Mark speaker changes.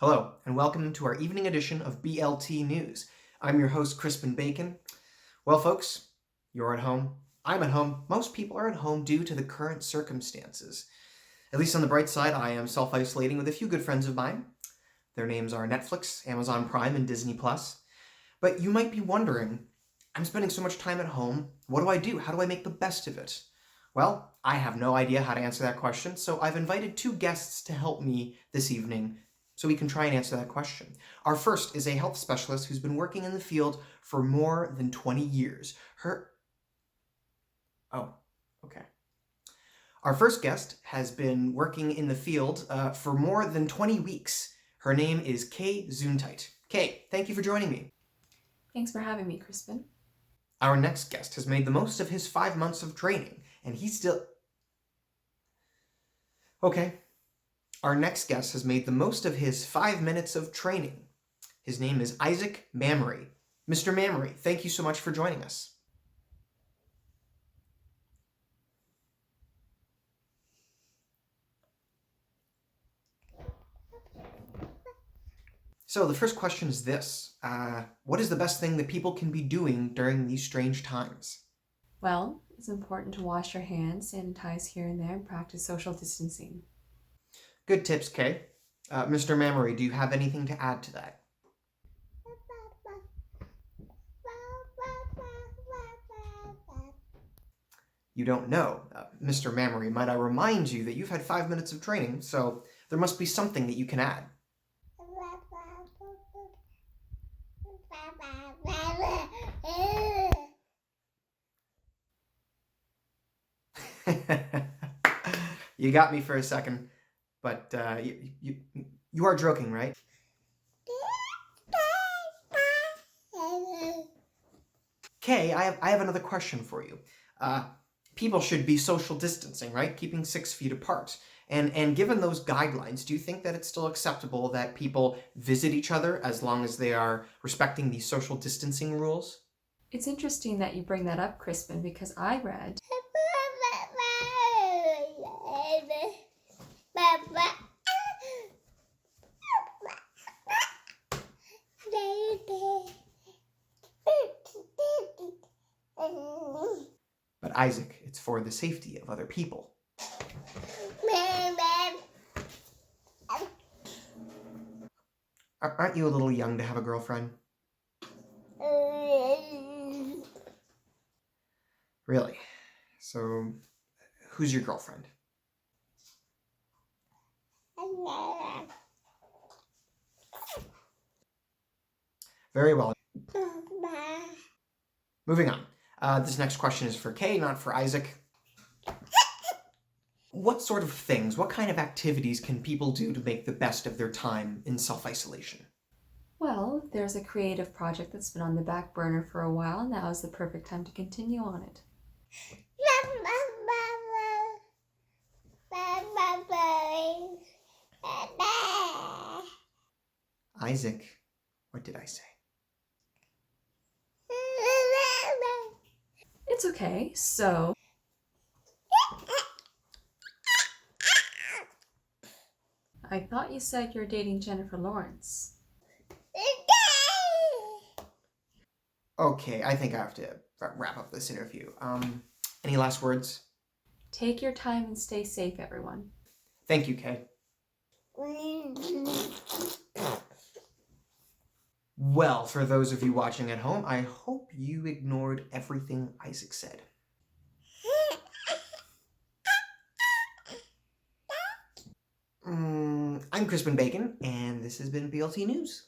Speaker 1: Hello, and welcome to our evening edition of BLT News. I'm your host, Crispin Bacon. Well, folks, you're at home. I'm at home. Most people are at home due to the current circumstances. At least on the bright side, I am self-isolating with a few good friends of mine. Their names are Netflix, Amazon Prime, and Disney+. But you might be wondering, I'm spending so much time at home. What do I do? How do I make the best of it? Well, I have no idea how to answer that question, so I've invited two guests to help me this evening so we can try and answer that question. Our first is a health specialist who's been working in the field for more than 20 years. Oh, okay. Our first guest has been working in the field for more than 20 weeks. Her name is Kay Zuntite. Kay, thank you for joining me.
Speaker 2: Thanks for having me, Crispin.
Speaker 1: Our next guest has made the most of his 5 months of training, and he's still... Okay. Our next guest has made the most of his 5 minutes of training. His name is Isaac Mamory. Mr. Mamory, thank you so much for joining us. So the first question is this. What is the best thing that people can be doing during these strange times?
Speaker 2: Well, it's important to wash your hands, sanitize here and there, and practice social distancing.
Speaker 1: Good tips, Kay. Mr. Mamory, do you have anything to add to that? You don't know. Mr. Mamory, might I remind you that you've had 5 minutes of training, so there must be something that you can add. You got me for a second, but you are joking, right? Kay, I have another question for you. People should be social distancing, right? Keeping 6 feet apart. And given those guidelines, do you think that it's still acceptable that people visit each other as long as they are respecting these social distancing rules?
Speaker 2: It's interesting that you bring that up, Crispin, because I read
Speaker 1: But Isaac, it's for the safety of other people. Aren't you a little young to have a girlfriend? Really? So, who's your girlfriend? Very well. Moving on. This next question is for Kay, not for Isaac. What sort of things, what kind of activities can people do to make the best of their time in self-isolation?
Speaker 2: well, there's a creative project that's been on the back burner for a while. Now is the perfect time to continue on it.
Speaker 1: Isaac, what did I say?
Speaker 2: It's okay. So, I thought you said you're dating Jennifer Lawrence.
Speaker 1: Okay, I think I have to wrap up this interview. Any last words?
Speaker 2: Take your time and stay safe, everyone.
Speaker 1: Thank you, Kay. Well, for those of you watching at home, I hope you ignored everything Isaac said. I'm Crispin Bacon, and this has been BLT News.